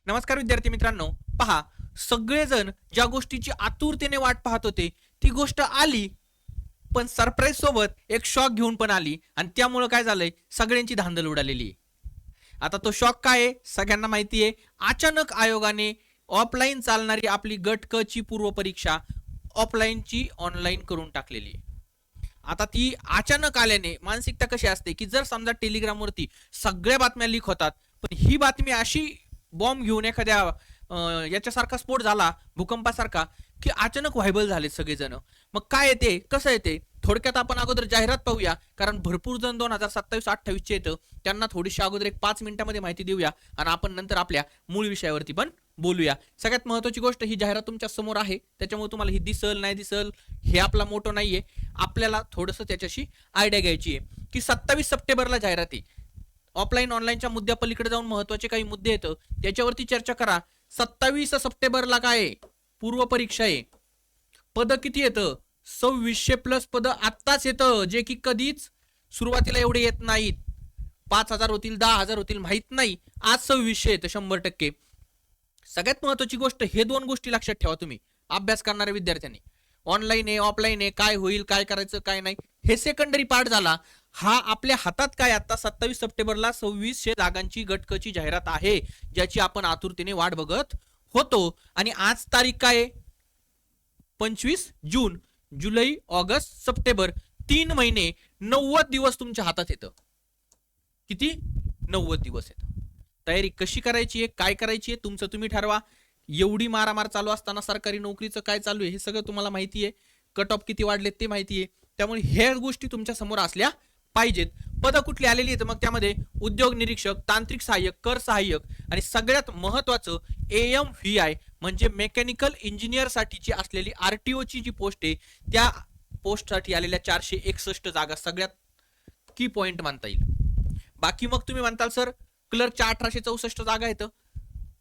नमस्कार विद्यार्थी मित्रांनो, पहा सगळेजण ज्या गोष्टीची आतुरतेने वाट पाहत होते ती गोष्ट आली, पण सरप्राईज सोबत एक शॉक घेऊन पण आली आणि त्यामुळे काय झालंय, सगळ्यांची धांदल उडालेली आहे. आता तो शॉक काय आहे सगळ्यांना माहिती आहे. अचानक आयोगाने ऑफलाईन चालणारी आपली गट क ची पूर्व परीक्षा ऑफलाईनची ऑनलाईन करून टाकलेली आहे. आता ती अचानक आल्याने मानसिकता कशी असते की जर समजा टेलिग्रामवरती सगळ्या बातम्या लीक होतात, पण ही बातमी अशी बॉम्ब घेऊन एखाद्या याच्यासारखा स्फोट झाला भूकंपासारखा की अचानक व्हायबल झाले सगळेजण. मग काय येते कसं येते थोडक्यात आपण अगोदर जाहिरात पाहूया, कारण भरपूर जण 2027-28 येतं, त्यांना थोडीशी अगोदर एक 5 मिनिटांमध्ये माहिती देऊया आणि आपण नंतर आपल्या मूळ विषयावरती पण बोलूया. सगळ्यात महत्त्वाची गोष्ट ही जाहिरात तुमच्या समोर आहे, त्याच्यामुळे तुम्हाला ही दिसल नाही दिसल हे आपला मोठो नाहीये. आपल्याला थोडंसं त्याच्याशी आयडिया घ्यायची आहे की 27 सप्टेंबरला जाहिराती ऑफलाईन ऑनलाईनच्या मुद्द्या पलीकडे जाऊन महत्वाचे काही मुद्दे येतं त्याच्यावरती चर्चा करा. 27 सप्टेंबरला काय आहे, पूर्व परीक्षा आहे. पद किती येतं, 2600 प्लस पद आत्ताच येतं, जे की कधीच सुरुवातीला एवढे येत नाहीत. 5000 होतील 10,000 होतील माहित नाही, आज 2600 येतं 100%. सगळ्यात महत्वाची गोष्ट हे दोन गोष्टी लक्षात ठेवा तुम्ही अभ्यास करणाऱ्या विद्यार्थ्यांनी. ऑनलाईन आहे ऑफलाईन आहे, काय होईल काय करायचं काय नाही हे सेकंडरी पार्ट झाला. हा आपल्या हातात काय, आता 27 सप्टेंबरला 2600 जागांची गटकची जाहिरात आहे, ज्याची आपण आतुरतेने वाट बघत होतो. आणि आज तारीख काय, 25 जून. जुलै ऑगस्ट सप्टेंबर 3 महिने 90 दिवस तुमच्या हातात येतं. किती, 90 दिवस येतं. तयारी कशी करायची आहे काय करायची आहे तुमचं तुम्ही ठरवा. एवढी मारामार चालू असताना सरकारी नोकरीचं काय चालू आहे हे सगळं तुम्हाला माहिती आहे, कट ऑफ किती वाढलेत ते माहिती आहे, त्यामुळे ह्या गोष्टी तुमच्या समोर असल्या पाहिजेत. पद कुठली आलेली आहेत मग त्यामध्ये उद्योग निरीक्षक, तांत्रिक सहाय्यक, कर सहाय्यक आणि सगळ्यात महत्वाचं AMVI म्हणजे मेकॅनिकल इंजिनियर साठीची असलेली RTO ची जी पोस्ट आहे त्या पोस्टसाठी आलेल्या 461 जागा सगळ्यात की पॉइंट मानता येईल. बाकी मग तुम्ही म्हणताल सर क्लर्कच्या 1864 जागा आहेत,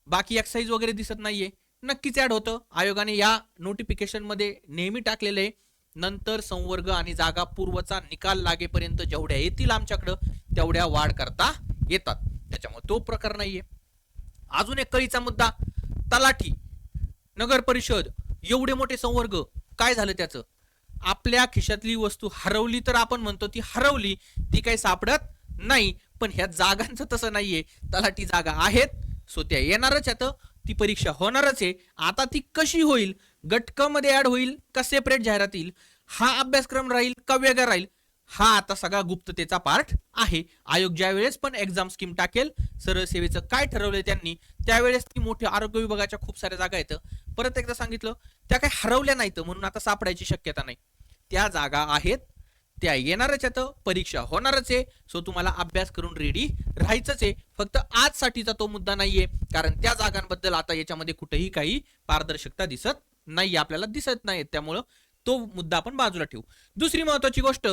बाकी एक्साइज वगैरे दिसत नाहीये. नक्कीच ऍड होतं, आयोगाने या नोटिफिकेशन मध्ये नेहमी टाकलेलं आहे. नंतर संवर्ग आणि जागा पूर्वचा निकाल लागेपर्यंत जेवढ्या येतील आमच्याकडं तेवढ्या वाढ करता येतात, त्याच्यामुळे तो प्रकार नाहीये. अजून एक कळीचा मुद्दा, तलाठी, नगर परिषद, एवढे मोठे संवर्ग, काय झालं त्याचं. आपल्या खिशातली वस्तू हरवली तर आपण म्हणतो ती हरवली, ती काही सापडत नाही, पण ह्या जागांचं तसं नाहीये. तलाठी जागा आहेत, सो त्या येणारच आहेत, ती परीक्षा होणारच आहे. आता ती कशी होईल, गटक मध्ये ऍड होईल का सेपरेट जाहिरात येईल, हा अभ्यासक्रम राहील का वेगळा राहील, हा आता सगळा गुप्ततेचा पार्ट आहे. आयोग ज्या वेळेस पण एक्झाम स्कीम टाकेल, सरळ सेवेचं काय ठरवलंय त्यांनी त्यावेळेस ती मोठ्या आरोग्य विभागाच्या खूप साऱ्या जागा आहेत, परत एकदा सांगितलं त्या काही हरवल्या नाहीत म्हणून आता सापडायची शक्यता नाही. त्या जागा आहेत, त्या येणारच आहेत, परीक्षा होणारच आहे. सो तुम्हाला अभ्यास करून रेडी राहायचंच आहे. फक्त आज साठीचा तो मुद्दा नाहीये, कारण त्या जागांबद्दल आता याच्यामध्ये कुठेही काही पारदर्शकता दिसत नाही, आपल्याला दिसत नाही, त्यामुळं तो मुद्दा आपण बाजूला ठेवू. दुसरी महत्वाची गोष्ट,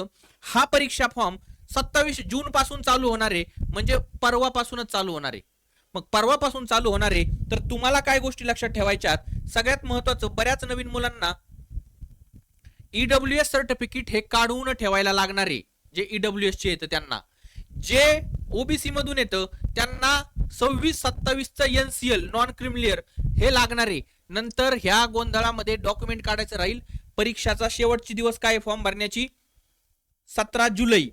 हा परीक्षा फॉर्म 27 जून पासून चालू होणार आहे, म्हणजे परवापासूनच चालू होणार आहे. मग परवापासून चालू होणार आहे तर तुम्हाला काय गोष्टी लक्षात ठेवायच्यात. सगळ्यात महत्वाचं, बऱ्याच नवीन मुलांना EWS सर्टिफिकेट हे काढून ठेवायला लागणार आहे. जे EWS चे येतं त्यांना, जे ओबीसी मधून येतं त्यांना 26-27चं NCL नॉन क्रिमिलियर हे लागणार आहे. नंतर ह्या गोंधळामध्ये डॉक्युमेंट काढायचं राहील. परीक्षाचा शेवटची दिवस काय फॉर्म भरण्याची, 17 जुलै,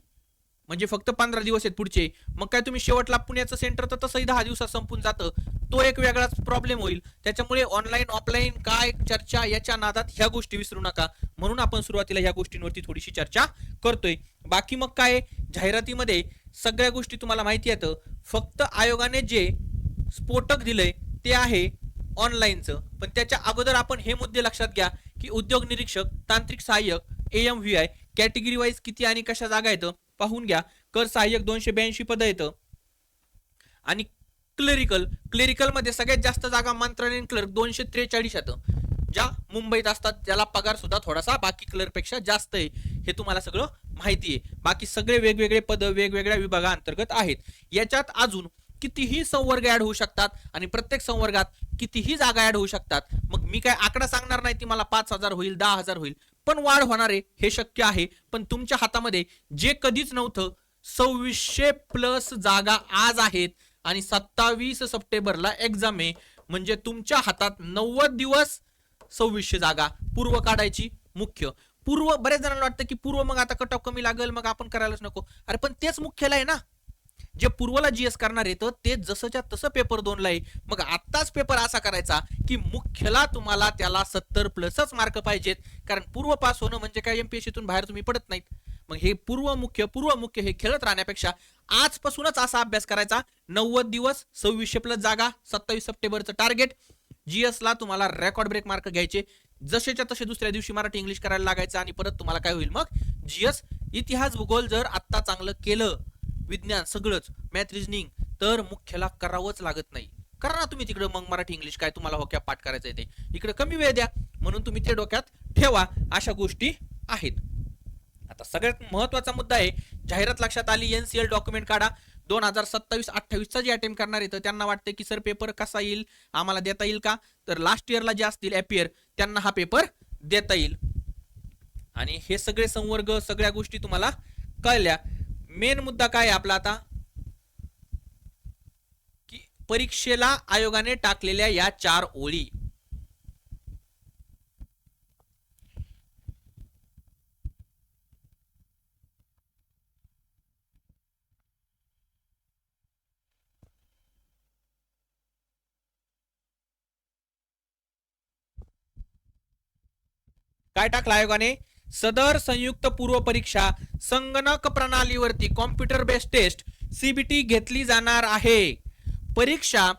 म्हणजे फक्त 15 दिवस आहेत पुढचे. मग काय तुम्ही शेवटला पुण्याचं सेंटर तर तसंही 10 दिवसात संपून जातं, तो एक वेगळाच प्रॉब्लेम होईल. त्याच्यामुळे ऑनलाईन ऑफलाईन काय चर्चा याच्या नादात ह्या गोष्टी विसरू नका, म्हणून आपण सुरुवातीला ह्या गोष्टींवरती थोडीशी चर्चा करतोय. बाकी मग काय, जाहिरातीमध्ये सगळ्या गोष्टी तुम्हाला माहिती येतं, फक्त आयोगाने जे स्फोटक दिलंय ते आहे ऑनलाईनचं. पण त्याच्या अगोदर आपण हे मुद्दे लक्षात घ्या की उद्योग निरीक्षक, तांत्रिक सहाय्यक, AMVI कॅटेगरी वाईज किती आणि कशा जागा येतं पाहून घ्या. कर सहाय्यक 282 पद येतं. आणि क्लेरिकल मध्ये सगळ्यात जास्त जागा मंत्रालयीन क्लर्क 243 येतं, ज्या मुंबईत असतात, ज्याला पगार सुद्धा थोडासा बाकी क्लर्क पेक्षा जास्त आहे. हे तुम्हाला सगळं माहिती आहे. बाकी सगळे वेगवेगळे पद वेगवेगळ्या विभागाअंतर्गत आहेत. याच्यात अजून कितीही संवर्ग ऍड होऊ शकतात आणि प्रत्येक संवर्गात कितीही जागा ऍड होऊ शकतात. मग मी काय आकडा सांगणार नाही ती मला 5000 होईल 10,000 होईल, पण वाढ होणार आहे हे शक्य आहे. पण तुमच्या हातामध्ये जे कधीच नव्हतं 2600 प्लस जागा आज आहेत आणि 27 सप्टेंबरला एक्झाम आहे. म्हणजे तुमच्या हातात 90 दिवस 2600 जागा. पूर्व काढायची, मुख्य. पूर्व बरेच जणांना वाटतं की पूर्व मग आता कट ऑफ कमी लागेल, मग आपण करायलाच नको. अरे पण तेच मुख्यला आहे ना. जे पूर्वला जीएस करणार येतं ते जसंच्या तसं पेपर 2 ला आहे. मग आत्ताच पेपर असा करायचा की मुख्यला तुम्हाला त्याला 70+ मार्क पाहिजेत. कारण पूर्व पास होणं म्हणजे काय एमपीएससीतून बाहेर तुम्ही पडत नाहीत. मग हे पूर्व मुख्य हे खेळत राहण्यापेक्षा आजपासूनच असा अभ्यास करायचा. 90 दिवस 2600+ जागा, 27 सप्टेंबरचं टार्गेट. जीएस ला तुम्हाला रेकॉर्ड ब्रेक मार्क घ्यायचे. जसेच्या तसे दुसऱ्या दिवशी मराठी इंग्लिश करायला लागायचं आणि परत तुम्हाला काय होईल मग जीएस. इतिहास भूगोल जर आत्ता चांगलं केलं, विज्ञान सगळंच, मॅथ रिजनिंग, तर मुख्यला करावंच लागत नाही. करा ना तुम्ही तिकडे मग मराठी इंग्लिश काय तुम्हाला होक्या पाठ करायचं ते इकडे कमी वेळ द्या. म्हणून तुम्ही ते डोक्यात ठेवा. अशा गोष्टी आहेत. आता सगळ्यात महत्वाचा मुद्दा आहे, जाहिरात लक्षात आली. एनसीएल डॉक्युमेंट काढा. 2027-28चा जे अटेम्प्ट करणार आहे त्यांना वाटतं की सर पेपर कसा येईल, आम्हाला देता येईल का? तर लास्ट इयरला जे असतील अपियर त्यांना हा पेपर देता येईल. आणि हे सगळे संवर्ग सगळ्या गोष्टी तुम्हाला कळल्या. मेन मुद्दा काय आपला आता, की परीक्षेला आयोगाने टाकलेल्या या 4 ओळी. काय टाकलं आयोगाने? सदर संयुक्त पूर्व परीक्षा संगणक प्रणालीवरती कॉम्प्युटर बेस्ड टेस्ट सीबीटी घेतली जाणार आहे. परीक्षा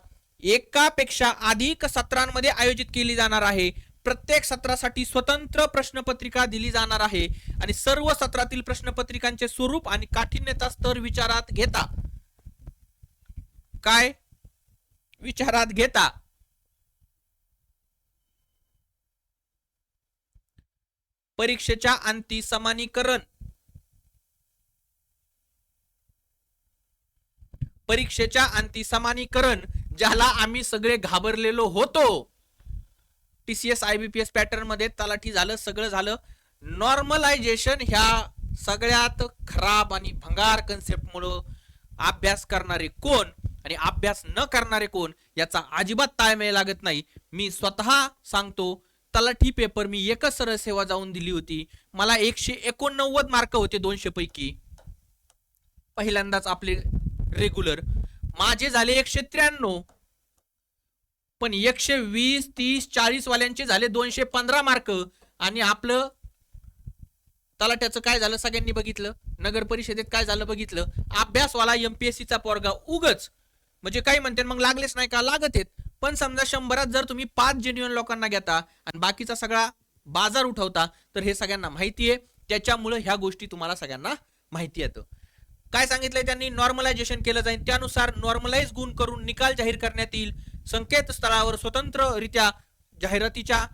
एकापेक्षा अधिक सत्रांमध्ये आयोजित केली जाणार आहे. प्रत्येक सत्रासाठी स्वतंत्र प्रश्नपत्रिका दिली जाणार आहे आणि सर्व सत्रातील प्रश्नपत्रिकांचे स्वरूप आणि काठिण्यता स्तर विचारात घेता काय विचारात घेता परीक्षेच्या अंती समानीकरण, परीक्षेच्या अंती समानीकरण ज्याला आम्ही सगळे घाबरलेलो होतो. टीसीएस आयबीपीएस पॅटर्न मध्ये तलाठी झालं, सगळं झालं. नॉर्मलायझेशन ह्या सगळ्यात खराब आणि भंगार कन्सेप्ट मुळे अभ्यास करणारे कोण आणि अभ्यास न करणारे कोण याचा अजिबात ताळमेळ लागत नाही. मी स्वतः सांगतो, तलाठी पेपर मी एकच सरळ सेवा जाऊन दिली होती. मला 189 मार्क होते 200 पैकी. पहिल्यांदाच आपले रेग्युलर. माझे झाले 193, पण 120, 30, 40 वाल्यांचे झाले 215 मार्क. आणि आपलं तलाट्याचं काय झालं सगळ्यांनी बघितलं. नगर परिषदेत काय झालं बघितलं. अभ्यासवाला एमपीएससीचा पोरगा उगच म्हणजे काही म्हणते मग लागलेच नाही का, लागत आहेत. पण समजा 100 जर तुम्ही 5 जेन्युइन लोकांना घेता आणि बाकीचा सगळा बाजार उठवता तर हे सगळ्यांना माहिती आहे. त्याच्यामुळे ह्या गोष्टी तुम्हाला सगळ्यांना माहिती येतं. काय सांगितलंय त्यांनी? नॉर्मलायझेशन केलं जाईल. त्यानुसार नॉर्मलाइज गुण करून निकाल जाहीर करण्यात येईल. संकेतस्थळावर स्वतंत्ररित्या जाहिरातीच्या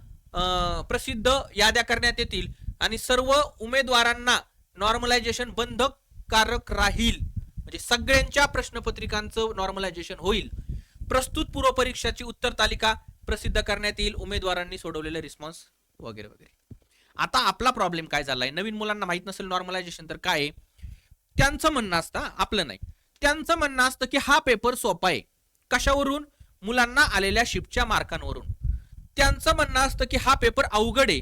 प्रसिद्ध याद्या करण्यात येतील आणि सर्व उमेदवारांना नॉर्मलायझेशन बंधनकारक राहील. म्हणजे सगळ्यांच्या प्रश्नपत्रिकांचं नॉर्मलायझेशन होईल. प्रस्तुत पूर्व परीक्षाची उत्तर तालिका प्रसिद्ध करण्यात येईल. उमेदवारांनी सोडवलेले रिस्पॉन्स वगैरे वगैरे. आता आपला प्रॉब्लेम काय झालाय, नवीन मुलांना माहित नसेल नॉर्मलायझेशन तर काय. त्यांचं म्हणणं असतं, आपलं नाही, त्यांचं म्हणणं असतं की हा पेपर सोपा आहे. कशावरून? मुलांना आलेल्या शिफ्टच्या मार्कांवरून. त्यांचं म्हणणं असतं की हा पेपर अवघड आहे.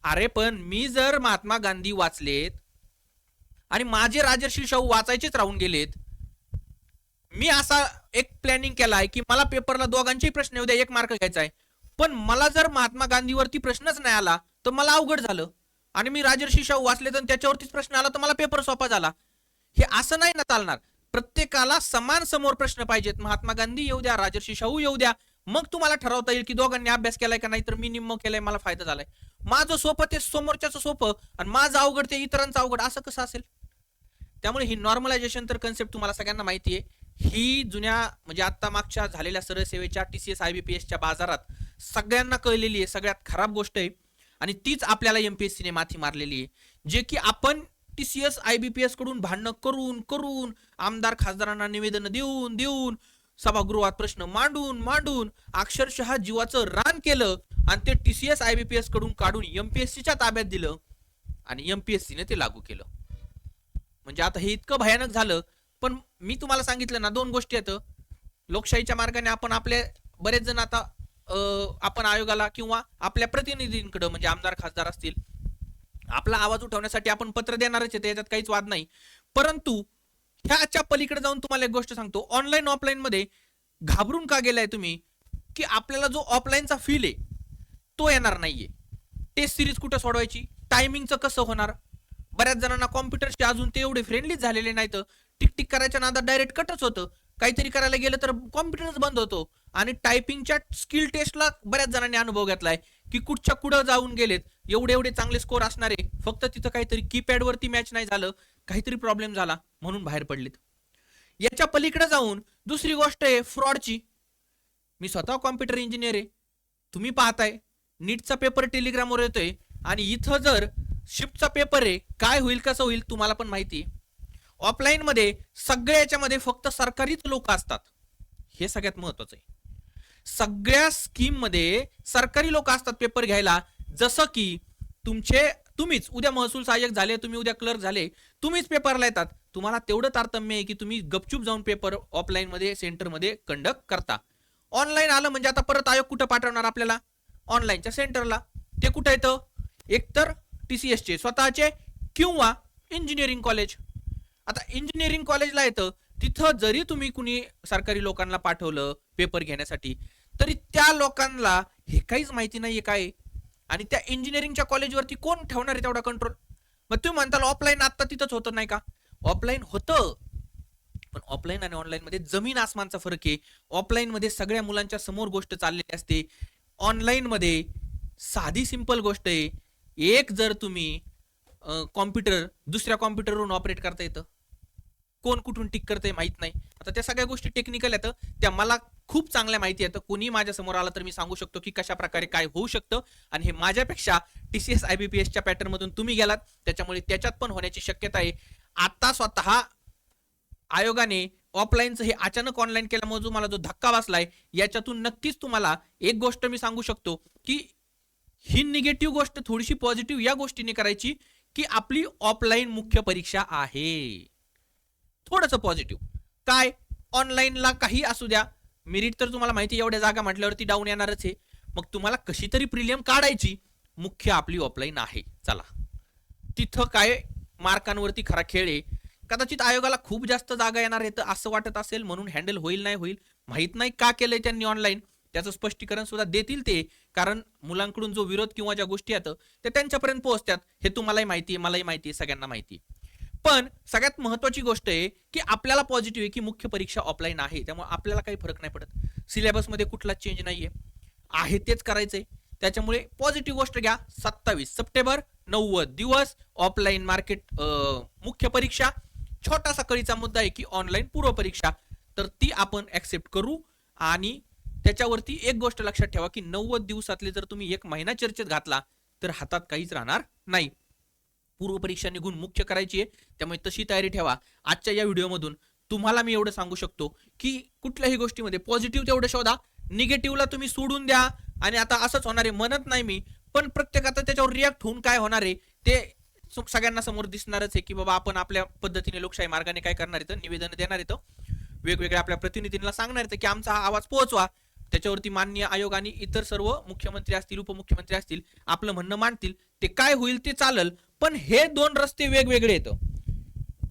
अरे पण मी जर महात्मा गांधी वाचलेत आणि माझे राजर्षी शाहू वाचायचेच राहून गेलेत, मी असा एक प्लॅनिंग केला आहे की मला पेपरला दोघांचे प्रश्न येऊ द्या, 1 मार्क घ्यायचा आहे. पण मला जर महात्मा गांधीवरती प्रश्नच नाही आला तर मला अवघड झालं. आणि मी राजर्षी शाहू वाचले तर त्याच्यावरतीच प्रश्न आला तर मला पेपर सोपा झाला. हे असं नाही ना चालणार. प्रत्येकाला समान समोर प्रश्न पाहिजेत. महात्मा गांधी येऊ द्या, राजर्षी शाहू येऊ द्या, मग तुम्हाला ठरवता येईल की दोघांनी अभ्यास केलाय का नाही. तर मी निम्म केलाय, मला फायदा झालाय. माझं सोपं ते समोरच्याचं सोपं आणि माझं अवघड ते इतरांचं अवघड, असं कसं असेल? त्यामुळे ही नॉर्मलायझेशन तर कन्सेप्ट तुम्हाला सगळ्यांना माहिती आहे. ही जुन्या म्हणजे आता मागच्या झालेल्या सरळ सेवेच्या टीसीएस आयबीपीएसच्या बाजारात सगळ्यांना कळलेली आहे. सगळ्यात खराब गोष्ट आहे आणि तीच आपल्याला एमपीएससीने माथी मारलेली आहे. जे की आपण टीसीएस आयबीपीएस कडून भांडणं करून करून, आमदार खासदारांना निवेदन देऊन देऊन, सभागृहात प्रश्न मांडून मांडून अक्षरशः जीवाचं रान केलं आणि ते टीसीएस आयबीपीएस कडून काढून एमपीएससीच्या ताब्यात दिलं आणि एमपीएससीने ते लागू केलं. म्हणजे आता हे इतकं भयानक झालं. पण मी तुम्हाला सांगितलं ना, 2 गोष्टी आहेत. लोकशाहीच्या मार्गाने आपण आपले बरेच जण आता आपण आयोगाला किंवा आपल्या प्रतिनिधींकडे म्हणजे आमदार खासदार असतील आपला आवाज उठवण्यासाठी आपण पत्र देणारच आहे, याच्यात काहीच वाद नाही. परंतु ह्याच्या पलीकडे जाऊन तुम्हाला एक गोष्ट सांगतो, ऑनलाईन ऑफलाईन मध्ये घाबरून का गेलाय तुम्ही, की आपल्याला जो ऑफलाईनचा फील आहे तो येणार नाहीये. टेस्ट सिरीज कुठं सोडवायची, टायमिंगचं कसं होणार, बऱ्याच जणांना कॉम्प्युटरचे अजून ते एवढे फ्रेंडली झालेले नाहीत. टिक करायच्या नादात डायरेक्ट कटच होतं, काहीतरी करायला गेलं तर कॉम्प्युटरच बंद होतो. आणि टायपिंगच्या स्किल टेस्टला बऱ्याच जणांनी अनुभव घेतलाय की कुठच्या कुठं जाऊन गेलेत, एवढे एवढे चांगले स्कोर असणारे, फक्त तिथं काहीतरी कीपॅड वरती मॅच नाही झालं, काहीतरी प्रॉब्लेम झाला म्हणून बाहेर पडलेत. याच्या पलीकडे जाऊन दुसरी गोष्ट आहे फ्रॉडची. मी स्वतः कॉम्प्युटर इंजिनियर आहे, तुम्ही पाहताय नीटचा पेपर टेलिग्रामवर येतोय आणि इथं जर शिफ्टचा पेपर आहे, काय होईल कसं होईल तुम्हाला पण माहिती आहे. ऑफलाईन मध्ये सगळ्या याच्यामध्ये फक्त सरकारीच लोक असतात, हे सगळ्यात महत्वाचं आहे. सगळ्या स्कीम मध्ये सरकारी लोक असतात पेपर घ्यायला. जसं की तुम्हीच उद्या महसूल सहाय्यक झाले, तुम्ही उद्या क्लर्क झाले, तुम्हीच पेपरला येतात. तुम्हाला तेवढं तारतम्य आहे की तुम्ही गपचूप जाऊन पेपर ऑफलाईन मध्ये सेंटर मध्ये कंडक्ट करता. ऑनलाईन आलं म्हणजे आता परत आयोग कुठं पाठवणार आपल्याला, ऑनलाईनच्या सेंटरला. ते कुठं येतं, एकतर TCS चे स्वतःचे किंवा इंजिनिअरिंग कॉलेज. आता इंजिनिअरिंग कॉलेजला येतं, तिथं जरी तुम्ही कुणी सरकारी लोकांना पाठवलं पेपर घेण्यासाठी तरी त्या लोकांना हे काहीच माहिती नाहीये काय, आणि त्या इंजिनिअरिंगच्या कॉलेजवरती कोण ठेवणार आहे तेवढा कंट्रोल. मग तुम्ही म्हणताल ऑफलाईन आता तिथंच होतं नाही का, ऑफलाईन होतं, पण ऑफलाईन आणि ऑनलाईन मध्ये जमीन आसमानचा फरक आहे. ऑफलाईन मध्ये सगळ्या मुलांच्या समोर गोष्ट चाललेली असते, ऑनलाईन मध्ये साधी सिंपल गोष्ट आहे. एक जर तुम्ही कॉम्प्युटर दुसऱ्या कॉम्प्युटरवरून ऑपरेट करता येतं, कोण कुठून टिक करतंय माहित नाही. आता त्या सगळ्या गोष्टी टेक्निकल येतं, त्या मला खूप चांगल्या माहिती येतं. कोणी माझ्या समोर आला तर मी सांगू शकतो की कशा प्रकारे काय होऊ शकतं, आणि हे माझ्यापेक्षा TCS IBPS च्या पॅटर्न मधून तुम्ही गेलात, त्याच्यामुळे त्याच्यात पण होण्याची शक्यता आहे. आता स्वतः आयोगाने ऑफलाईनचं हे अचानक ऑनलाईन केल्यामुळे जो मला जो धक्का बसलाय, याच्यातून नक्कीच तुम्हाला एक गोष्ट मी सांगू शकतो की ही निगेटिव्ह गोष्ट थोडीशी पॉझिटिव्ह या गोष्टीने करायची की आपली ऑफलाईन मुख्य परीक्षा आहे. थोडंसं पॉझिटिव्ह काय, ऑनलाईनला काही असू द्या, मेरिट तर तुम्हाला माहिती एवढ्या जागा म्हटल्यावरती डाऊन येणारच आहे. मग तुम्हाला कशी तरी प्रिलियम काढायची, मुख्य आपली ऑफलाईन आहे. चला, तिथं काय मार्कांवरती खरा खेळ आहे. कदाचित आयोगाला खूप जास्त जागा येणार आहेत असं वाटत असेल म्हणून हँडल होईल नाही होईल माहित नाही, का केलंय त्यांनी ऑनलाईन त्याचं स्पष्टीकरण सुद्धा देतील ते, कारण मुलांकडून जो विरोध किंवा ज्या गोष्टी आहेत त्या त्यांच्यापर्यंत पोहोचतात, हे तुम्हालाही माहिती आहे, मलाही माहिती आहे, सगळ्यांना माहिती आहे. पण सगळ्यात महत्वाची गोष्ट आहे की आपल्याला पॉझिटिव्ह आहे की मुख्य परीक्षा ऑफलाईन आहे, त्यामुळे आपल्याला काही फरक नाही पडत. सिलेबस मध्ये कुठलाच चेंज नाहीये, आहे तेच करायचंय. त्याच्यामुळे पॉझिटिव्ह गोष्ट घ्या. 27 सप्टेंबर 90 दिवस ऑफलाईन मार्केट मुख्य परीक्षा. छोटासा कळीचा मुद्दा आहे की ऑनलाईन पूर्व परीक्षा, तर ती आपण ऍक्सेप्ट करू. आणि त्याच्यावरती एक गोष्ट लक्षात ठेवा की 90 दिवसातले जर तुम्ही एक महिना चर्चेत घातला तर हातात काहीच राहणार नाही. पूर्व परीक्षा निघून मुख्य करायची आहे, त्यामुळे तशी तयारी ठेवा. आजच्या या व्हिडिओमधून तुम्हाला मी एवढं सांगू शकतो की कुठल्याही गोष्टीमध्ये पॉझिटिव्ह तेवढं शोधा, निगेटिव्हला तुम्ही सोडून द्या. आणि आता असंच होणार आहे म्हणत नाही मी, पण प्रत्येकाचं त्याच्यावर रिॲक्ट होऊन काय होणार आहे ते सगळ्यांना समोर दिसणारच आहे की बाबा आपण आपल्या पद्धतीने लोकशाही मार्गाने काय करणार आहे, निवेदन देणार आहे, वेगवेगळ्या आपल्या प्रतिनिधींना सांगणार आहे की आमचा हा आवाज पोहोचवा. त्याच्यावरती माननीय आयोग आणि इतर सर्व मुख्यमंत्री असतील उपमुख्यमंत्री असतील आपलं म्हणणं मांडतील, ते काय होईल ते चालल. पण हे दोन रस्ते वेगवेगळे येतं,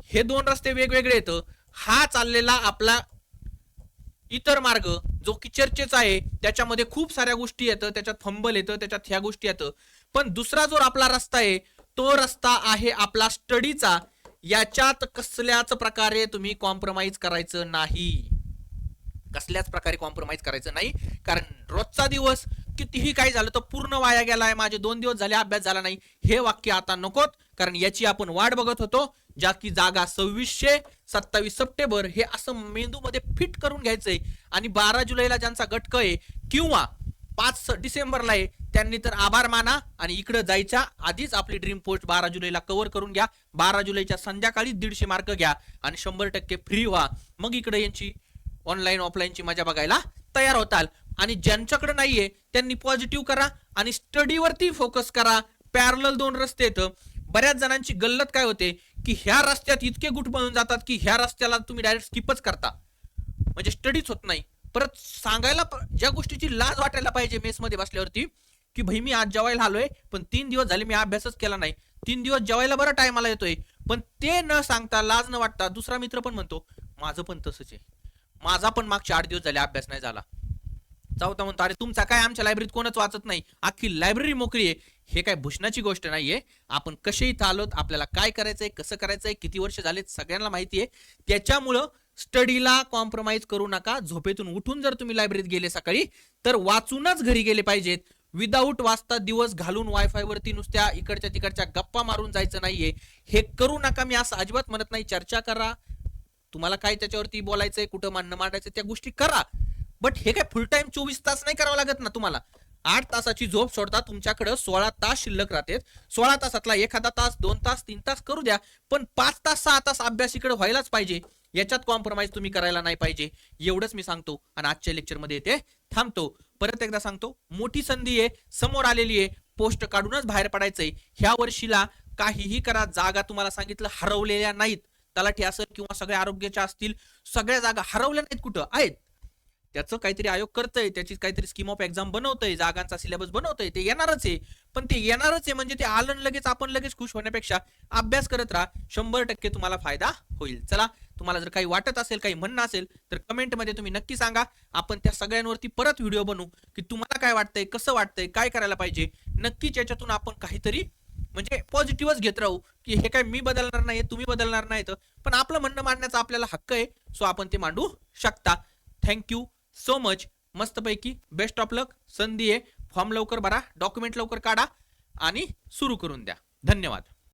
हे दोन रस्ते वेगवेगळे येतं. हा चाललेला आपला इतर मार्ग जो की चर्चेचा आहे, त्याच्यामध्ये खूप साऱ्या गोष्टी येतं, त्याच्यात फंबल येतं, त्याच्यात ह्या गोष्टी येतं. पण दुसरा जो आपला रस्ता आहे तो रस्ता आहे आपला स्टडीचा. याच्यात कसल्याच प्रकारे तुम्ही कॉम्प्रोमाइज करायचं नाही, कसल्याच प्रकारे कॉम्प्रोमाइज करायचं नाही. कारण रोजचा दिवस कितीही काही झालं तर पूर्ण वाया गेलाय, माझे 2 दिवस झाले अभ्यास झाला नाही, हे वाक्य आता नकोत. कारण याची आपण वाट बघत होतो. ज्या की जागा 2627 सप्टेंबर हे असं मेंदूमध्ये फिट करून घ्यायचंय. आणि 12 जुलैला ज्यांचा गटक आहे किंवा 5 डिसेंबरला आहे त्यांनी तर आभार माना आणि इकडे जायच्या आधीच आपली ड्रीम पोस्ट 12 जुलैला कव्हर करून घ्या. 12 जुलैच्या संध्याकाळी 150 मार्क घ्या आणि 100% फ्री व्हा. मग इकडे यांची ऑनलाईन ऑफलाईनची मजा बघायला तयार होताल. आणि ज्यांच्याकडे नाहीये त्यांनी पॉझिटिव्ह करा आणि स्टडीवरती फोकस करा. पॅरलल 2 रस्ते येतं. बऱ्याच जणांची गल्लत काय होते की ह्या रस्त्यात इतके गुट बनून जातात की ह्या रस्त्याला तुम्ही डायरेक्ट स्किपच करता. म्हणजे स्टडीच होत नाही. परत सांगायला ज्या गोष्टीची लाज वाटायला पाहिजे मेसमध्ये बसल्यावरती, की भाई मी आज जेवायला आलोय पण 3 दिवस झाले मी अभ्यासच केला नाही, 3 दिवस जेवायला बरं टायमाला येतोय, पण ते न सांगता लाज न वाटता दुसरा मित्र पण म्हणतो माझं पण तसंच आहे, माझा पण मागचे 8 दिवस झाले अभ्यास नाही झाला. चौथा म्हणतो अरे तुमचा काय, आमच्या लायब्ररीत कोणच वाचत नाही, अख्खी लायब्ररी मोकळी आहे. हे काय भूषणाची गोष्ट नाहीये. आपण कसे इथं आलोत, आपल्याला काय करायचंय, कसं करायचंय, किती वर्ष झालेत सगळ्यांना माहिती आहे. त्याच्यामुळं स्टडीला कॉम्प्रोमाइज करू नका. झोपेतून उठून जर तुम्ही लायब्ररीत गेले सकाळी तर वाचूनच घरी गेले पाहिजेत. विदाऊट वाचता दिवस घालून वायफाय वरती नुसत्या इकडच्या तिकडच्या गप्पा मारून जायचं नाहीये. हे करू नका. मी असं अजिबात म्हणत नाही. चर्चा करा, तुम्हाला काय त्याच्यावरती बोलायचंय, कुठं मांडणं मांडायचं त्या गोष्टी करा, बट हे काय फुल टाइम 24 तास नाही करावं लागत ना तुम्हाला. 8 तासाची झोप सोडता तुमच्याकडे 16 तास शिल्लक राहते. 16 तासातला एखादा तास, 2 तास, 3 तास करू द्या, पण 5 तास 6 तास अभ्यास इकडे व्हायलाच पाहिजे. याच्यात कॉम्प्रोमाइज तुम्ही करायला नाही पाहिजे. एवढंच मी सांगतो आणि आजच्या लेक्चरमध्ये येते थांबतो. परत एकदा सांगतो, मोठी संधी आहे समोर आलेली आहे, पोस्ट काढूनच बाहेर पडायचंय. ह्या वर्षीला काहीही करा, जागा तुम्हाला सांगितलं हरवलेल्या नाहीत. तलाठी असेल किंवा सगळ्या आरोग्याच्या असतील, सगळ्या जागा हरवल्या नाहीत, कुठं आहेत. त्याचं काहीतरी आयोग करतंय, त्याची काहीतरी स्कीम ऑफ एक्झाम बनवतंय, जागांचा सिलेबस बनवतंय, ते येणारच आहे. पण ते येणारच आहे म्हणजे ते आलं लगेच आपण लगेच खुश होण्यापेक्षा अभ्यास करत राहा, 100% तुम्हाला फायदा होईल. चला, तुम्हाला जर काही वाटत असेल, काही म्हणणं असेल तर कमेंटमध्ये तुम्ही नक्की सांगा. आपण त्या सगळ्यांवरती परत व्हिडिओ बनवू की तुम्हाला काय वाटतंय, कसं वाटतंय, काय करायला पाहिजे. नक्कीच याच्यातून आपण काहीतरी म्हणजे पॉझिटिव्हच घेत राहू, की हे काय मी बदलणार नाही, तुम्ही बदलणार नाहीत, पण आपलं म्हणणं मांडण्याचा आपल्याला हक्क आहे. सो आपण ते मांडू शकता. Thank you so much. मस्तपैकी बेस्ट ऑफ लक. संधी आहे, फॉर्म लवकर भरा, डॉक्युमेंट लवकर काढा आणि सुरू करून द्या. धन्यवाद.